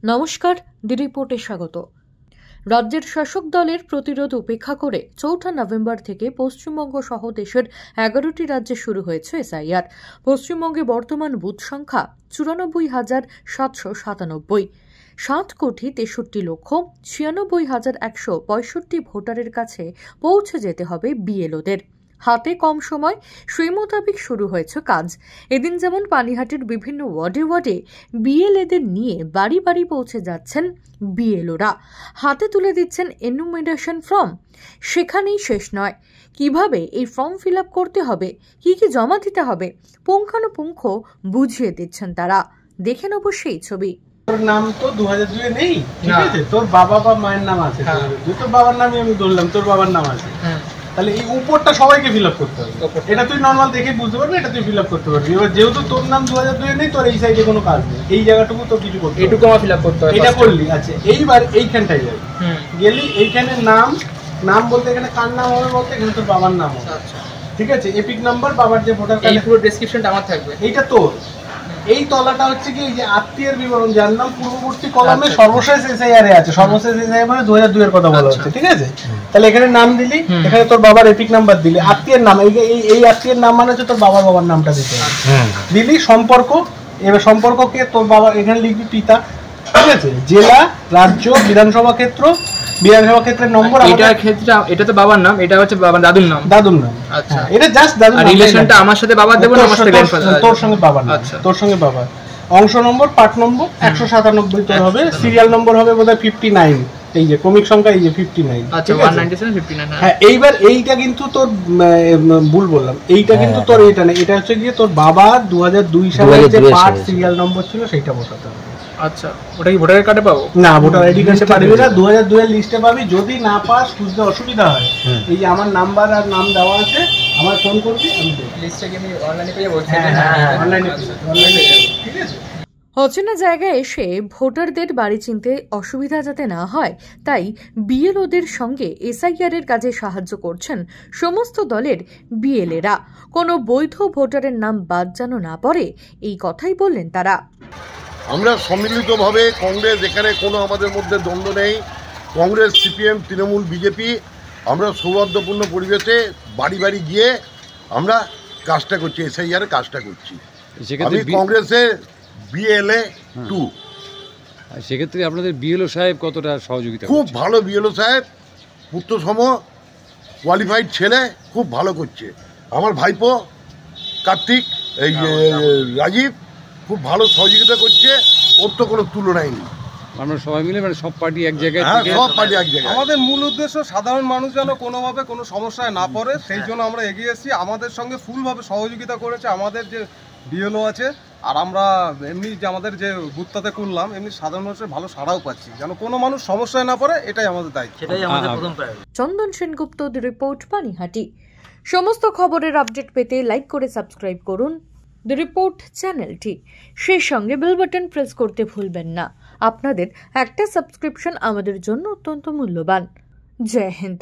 নমস্কার, দি রিপোর্টে স্বাগত। রাজ্যের শাসক দলের প্রতিরোধ উপেক্ষা করে 4 নভেম্বর থেকে পশ্চিমবঙ্গ সহ দেশের 11টি রাজ্যে শুরু হয়েছে এসআইআর। পশ্চিমবঙ্গে বর্তমান বুথ সংখ্যা 94,797। 7,63,96,165 ভোটারের কাছে পৌঁছে যেতে হবে বিএলওদের। হাতে কম সময়, সেই মোতাবেক শুরু হয়েছে কাজ। এদিন যেমন পানিহাটির বিভিন্ন ওয়ার্ডে বিএলএদের নিয়ে বাড়ি বাড়ি পৌঁছে যাচ্ছেন বিএলওরা, হাতে তুলে দিচ্ছেন এনুমেরেশন ফর্ম। সেখানেই শেষ নয়, কিভাবে এই ফর্ম ফিল আপ করতে হবে, কি কি জমা দিতে হবে, পুঙ্খানুপুঙ্খ বুঝিয়ে দিচ্ছেন তারা। দেখেন অবশ্যই ছবি। তোর নাম তো 2002 এ নেই, ঠিক আছে? তোর বাবা বা মায়ের নাম আছে, তোর বাবার নামই আমি ধরলাম, তোর বাবার নাম আছে। তাহলে এই উপরটা সবাইকে ফিল আপ করতে হবে। এটা তুই নর্মাল দেখে বুঝতে পারবি, এটা তুই ফিল আপ করতে পারবি। এবার যেহেতু তোর নাম 2002 এ নেই, তোর এই সাইডে কোনো কাজ নেই, এই জায়গাটুকু তোর কিছু করতে হবে, এইটুকু আমার ফিল আপ করতে হবে। এটা করলি, আচ্ছা এইবার এইখানটায় যাবি, গেলি এইখানে নাম বলতে এখানে কার নাম হবে বলতে এখানে তোর বাবার নাম হবে। আচ্ছা, ঠিক আছে? এপিক নাম্বার, বাবার যে ভোটার কার্ড, এই পুরো ডেসক্রিপশনটা আমার থাকবে। এইটা তোর। এই তলাটা হচ্ছে কি, এই যে আত্মীয়ের বিবরণ, যার নাম পূর্ববর্তী কলামে সর্বশেষ এসআইআর এ আছে। সর্বশেষ এসআইআর মানে 2002 এর কথা বলা হচ্ছে, ঠিক আছে? তাহলে এখানে নাম দিলি, এখানে তোর বাবার এপিক নাম্বার দিলি, আত্মীয়ের নাম, এই আত্মীয়ের নাম মানে হচ্ছে তোর বাবার নামটা দিতে হবে। দিলি সম্পর্ক, এবার সম্পর্ককে তোর বাবা এখানে লিখবি পিতা, ঠিক আছে? জেলা, রাজ্য, বিধানসভা ক্ষেত্রের নম্বর। এটার ক্ষেত্রে এটা তো বাবার নাম, এটা হচ্ছে বাবার দাদুর নাম। আচ্ছা, এটা জাস্ট দাদুর নাম। রিলেশনটা আমার সাথে বাবার দেব না, আমার সাথে গ্র্যান্ডফাদার, তোর সঙ্গে বাবার নাম। আচ্ছা, তোর সঙ্গে বাবার অংশ নম্বর, পার্ট নম্বর 197 তোর হবে। সিরিয়াল নম্বর হবে বোধহয় 59, এই যে ক্রমিক সংখ্যা, এই যে 59। আচ্ছা, 197 59। হ্যাঁ, এইবার এইটা কিন্তু তোর ভুল বললাম, এইটা কিন্তু তোর এটা না, এটা হচ্ছে গিয়ে তোর বাবা 2002 সালে যে পার্ট সিরিয়াল নম্বর ছিল সেইটা বসাতে হবে। আচ্ছা, ওটা কি ভোটার কার্ডে পাবো? না, ভোটার আইডি কার্ডে পাবি না, 2002 এর লিস্টে পাবি। যদি না পাস, বুঝতে অসুবিধা হয়, এই যে আমার নাম্বার আর নাম দেওয়া আছে, আমার ফোন করবি, আমি দেব। লিস্টটা কি আমি অনলাইনে পেয়ে যাবো? হ্যাঁ, অনলাইনে, ঠিক আছে? অচেনা জায়গায় এসে ভোটারদের বাড়ি চিনতে অসুবিধা যাতে না হয়, তাই বিএলওদের সঙ্গে এসআইআর এর কাজে সাহায্য করছেন সমস্ত দলের বিএলএরা। কোনো বৈধ ভোটারের নাম বাদ যেন না পড়ে, এই কথাই বললেন তারা। আমরা সম্মিলিতভাবে কংগ্রেস, এখানে কোনো আমাদের মধ্যে দ্বন্দ্ব নেই, কংগ্রেস, সিপিএম, তৃণমূল, বিজেপি, আমরা সৌহার্দ্যপূর্ণ পরিবেশে বাড়ি বাড়ি গিয়ে আমরা কাজটা করছি, এসআইআর কাজটা করছি। আমি কংগ্রেসের বিএলএ 2। সেক্ষেত্রে আপনাদের বিএলও সাহেব কতটা সহযোগিতা? খুব ভালো বিএলও সাহেব, পুত্রসম কোয়ালিফাইড ছেলে, খুব ভালো করছে। আমার ভাইপো কার্তিক, এই রাজীব খুব ভালো সহযোগিতা করছে, ওর তো কোনো তুলনাই নেই। আমরা সবাই মিলে, মানে সব পার্টি এক জায়গায়, সব পার্টি এক জায়গায়। আমাদের মূল উদ্দেশ্য সাধারণ মানুষ যেন কোনোভাবে কোনো সমস্যায় না পড়ে, সেই জন্য আমরা এগিয়ে এসেছি। আমাদের সঙ্গে ফুলভাবে সহযোগিতা করেছে আমাদের যে বিএলও আছে, আর আমরা এমনি যে আমাদের যে বুথটাতে করলাম, এমনি সাধারণ মানুষের ভালো সাড়াও পাচ্ছি, যেন কোনো মানুষ সমস্যায় না পড়ে, এটাই আমাদের দায়িত্ব, সেটাই আমাদের প্রথম প্রায়োরিটি। চন্দন সেনগুপ্ত, দি রিপোর্ট, পানিহাটি। সমস্ত খবরের আপডেট পেতে লাইক করে সাবস্ক্রাইব করুন দি রিপোর্ট চ্যানেলটি। সেই সঙ্গে বেল বাটন প্রেস করতে ভুলবেন না। আপনাদের একটা সাবস্ক্রিপশন আমাদের জন্য অত্যন্ত মূল্যবান। জয় হিন্দ।